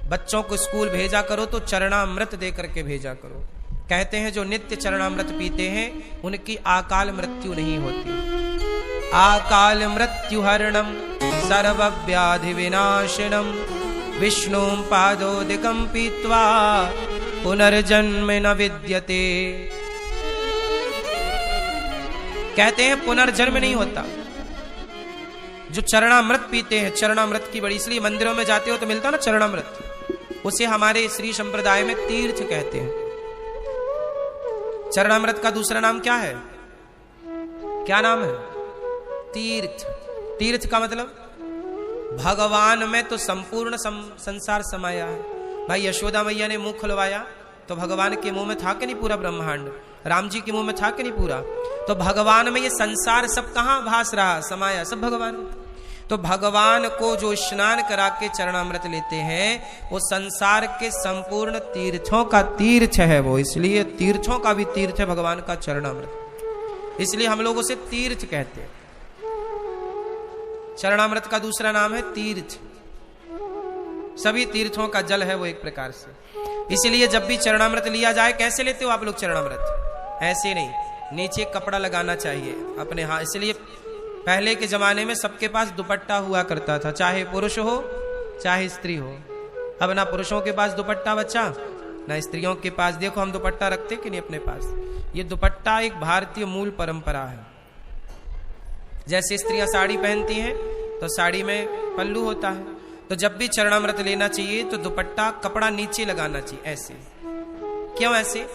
बच्चों को स्कूल भेजा करो तो चरणामृत दे करके भेजा करो। कहते हैं जो नित्य चरणामृत पीते हैं उनकी अकाल मृत्यु नहीं होती। अकाल मृत्यु हरणम सर्व व्याधि विनाशनम विष्णुं पादोदिकं पीत्वा पुनर्जन्म न विद्यते। कहते हैं पुनर्जन्म नहीं होता। जो चरणामृत पीते हैं, चरणामृत की बड़ी, इसलिए मंदिरों में जाते हो तो मिलता ना चरणामृत, उसे हमारे श्री संप्रदाय में तीर्थ कहते हैं। चरणामृत का दूसरा नाम क्या है? क्या नाम है? तीर्थ। तीर्थ का मतलब भगवान में तो संपूर्ण संसार समाया है। भाई यशोदा मैया ने मुंह खुलवाया तो भगवान के मुंह में था कि नहीं पूरा ब्रह्मांड? राम जी के मुंह में था कि नहीं पूरा? तो भगवान में ये संसार सब कहां भास रहा, समाया सब भगवान। तो भगवान को जो स्नान करा के चरणामृत लेते हैं वो संसार के संपूर्ण तीर्थों का तीर्थ है वो, इसलिए तीर्थों का भी तीर्थ है भगवान का चरणामृत, इसलिए हम लोग उसे तीर्थ कहते हैं। चरणामृत का दूसरा नाम है तीर्थ। सभी तीर्थों का जल है वो एक प्रकार से। इसलिए जब भी चरणामृत लिया जाए, कैसे लेते हो आप लोग चरणामृत? ऐसे नहीं, नीचे कपड़ा लगाना चाहिए अपने हाथ। इसलिए पहले के जमाने में सबके पास दुपट्टा हुआ करता था, चाहे पुरुष हो चाहे स्त्री हो। अब ना पुरुषों के पास दुपट्टा बच्चा ना स्त्रियों के पास। देखो हम दुपट्टा रखते कि नहीं अपने पास? ये दुपट्टा एक भारतीय मूल परंपरा है। जैसे स्त्रियां साड़ी पहनती हैं तो साड़ी में पल्लू होता है, तो जब भी चरणामृत लेना चाहिए तो दुपट्टा कपड़ा नीचे लगाना चाहिए। ऐसे क्यों? ऐसे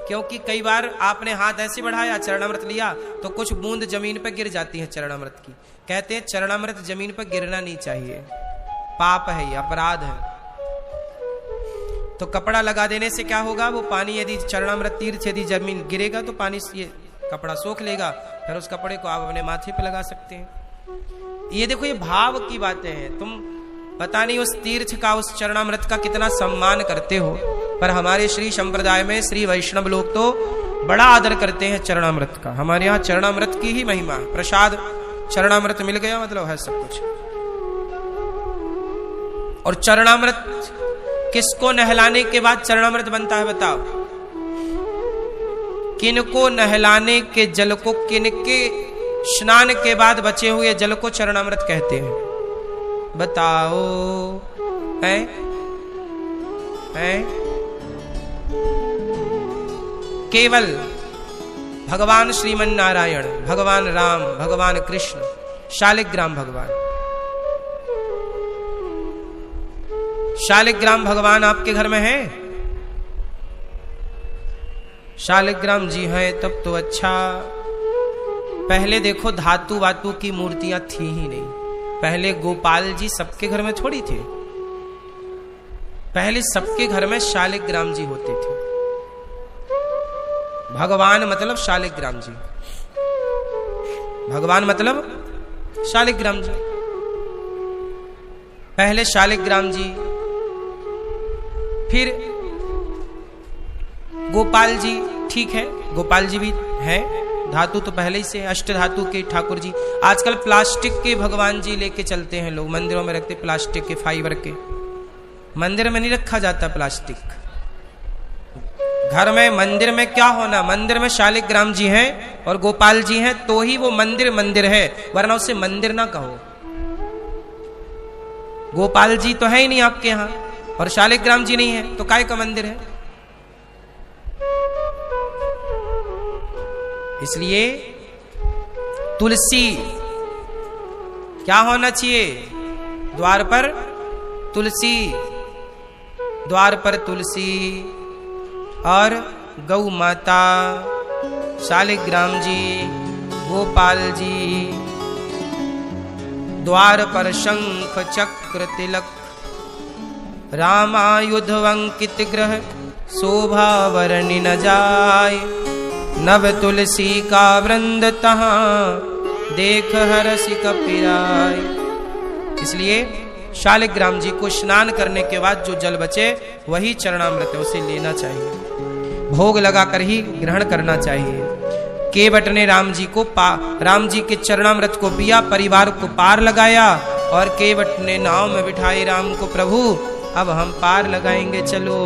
क्योंकि कई बार आपने हाथ ऐसे बढ़ाया, चरणामृत लिया तो कुछ बूंद जमीन पर गिर जाती है चरणामृत की। कहते हैं चरणामृत जमीन पर गिरना नहीं चाहिए, पाप है, ये अपराध है। तो कपड़ा लगा देने से क्या होगा? वो पानी यदि चरणामृत तीर्थ यदि जमीन गिरेगा तो पानी ये कपड़ा सोख लेगा, फिर उस कपड़े को आप अपने माथे पे लगा सकते हैं। ये देखो, ये भाव की बातें हैं। तुम पता नहीं उस तीर्थ का, उस चरणामृत का कितना सम्मान करते हो, पर हमारे श्री संप्रदाय में श्री वैष्णव लोग तो बड़ा आदर करते हैं चरणामृत का। हमारे यहाँ चरणामृत की ही महिमा है। प्रसाद चरणामृत मिल गया मतलब है सब कुछ। और चरणामृत किसको नहलाने के बाद चरणामृत बनता है बताओ? किनको नहलाने के जल को, किनके स्नान के बाद बचे हुए जल को चरणामृत कहते हैं? बताओ। है? केवल भगवान श्रीमन नारायण, भगवान राम, भगवान कृष्ण, शालिग्राम भगवान। शालिग्राम भगवान आपके घर में है? शालिग्राम जी हैं तब तो अच्छा। पहले देखो धातु वातु की मूर्तियां थी ही नहीं। पहले गोपाल जी सबके घर में थोड़ी थे, पहले सबके घर में शालिग्राम जी होते थे। भगवान मतलब शालिग्राम जी, भगवान मतलब शालिग्राम जी। पहले शालिग्राम जी, फिर गोपाल जी। ठीक है, गोपाल जी भी हैं, धातु तो पहले ही से, अष्ट धातु के ठाकुर जी। आजकल प्लास्टिक के भगवान जी लेके चलते हैं लोग, मंदिरों में रखते प्लास्टिक के, फाइबर के। मंदिर में नहीं रखा जाता प्लास्टिक। घर में, मंदिर में क्या होना? मंदिर में शालिग्राम जी हैं और गोपाल जी हैं तो ही वो मंदिर मंदिर है, वरना उसे मंदिर ना कहो। गोपाल जी तो है ही नहीं आपके यहां और शालिग्राम जी नहीं है तो काय का मंदिर है? इसलिए तुलसी क्या होना चाहिए? द्वार पर तुलसी, द्वार पर तुलसी और गौ माता, शालिग्राम जी, गोपाल जी। द्वार पर शंख चक्र तिलक, रामायुध अंकित ग्रह, शोभा वर्णि न जाय। नव तुलसी का वृंद तहां, देख हरसि कपिराय। इसलिए शालिग्राम जी को स्नान करने के बाद जो जल बचे वही चरणामृत है, उसे लेना चाहिए, भोग लगाकर ही ग्रहण करना चाहिए। केवट ने राम जी के चरणामृत को पिया, परिवार को पार लगाया और केवट ने नाव में बिठाए राम को, प्रभु अब हम पार लगाएंगे, चलो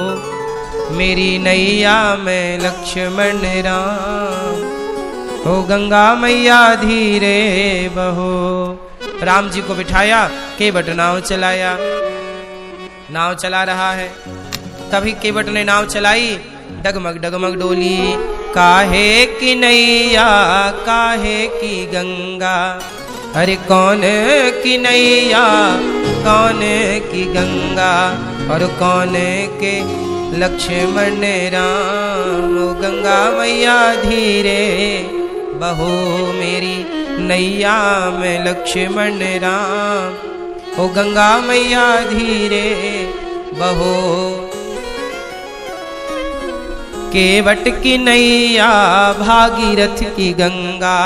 मेरी नैया में लक्ष्मण राम। ओ गंगा मैया धीरे बहो। राम जी को बिठाया, केवट नाव चलाया, नाव चला रहा है। तभी केवट ने नाव चलाई, डगमग डगमग डोली। काहे की नैया काहे की गंगा, अरे कौन की नैया कौन की गंगा, और कौन के लक्ष्मण राम। ओ गंगा मैया धीरे बहो, मेरी नैया में लक्ष्मण राम। ओ गंगा मैया धीरे बहो। केवट की नैया भागीरथ की गंगा,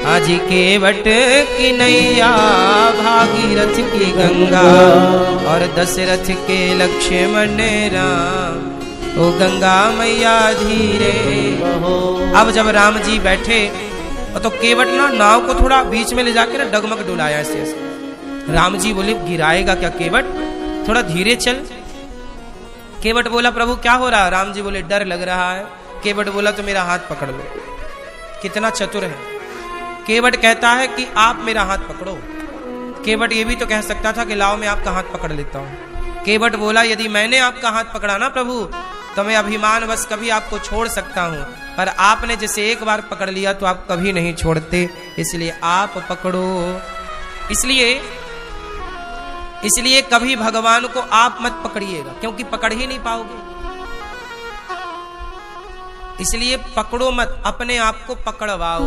आजी केवट की नैया भागीरथ की गंगा, और दशरथ के लक्ष्मण राम। ओ गंगा मैया धीरे। अब जब राम जी बैठे तो केवट ना नाव को थोड़ा बीच में ले जाके ना डगमग डुलाया ऐसे ऐसे। राम जी बोले गिराएगा क्या केवट, थोड़ा धीरे चल। केवट बोला प्रभु क्या हो रहा है? राम जी बोले डर लग रहा है। केवट बोला तो मेरा हाथ पकड़ लो। कितना चतुर है केवट, कहता है कि आप मेरा हाथ पकड़ो। केवट ये भी तो कह सकता था कि लाओ मैं आपका हाथ पकड़ लेता हूं। केवट बोला यदि मैंने आपका हाथ पकड़ा ना प्रभु, तो मैं अभिमान बस कभी आपको छोड़ सकता हूं, पर आपने जैसे एक बार पकड़ लिया तो आप कभी नहीं छोड़ते, इसलिए आप पकड़ो। इसलिए कभी भगवान को आप मत पकड़िएगा, क्योंकि पकड़ ही नहीं पाओगे। इसलिए पकड़ो मत, अपने आप को पकड़वाओ।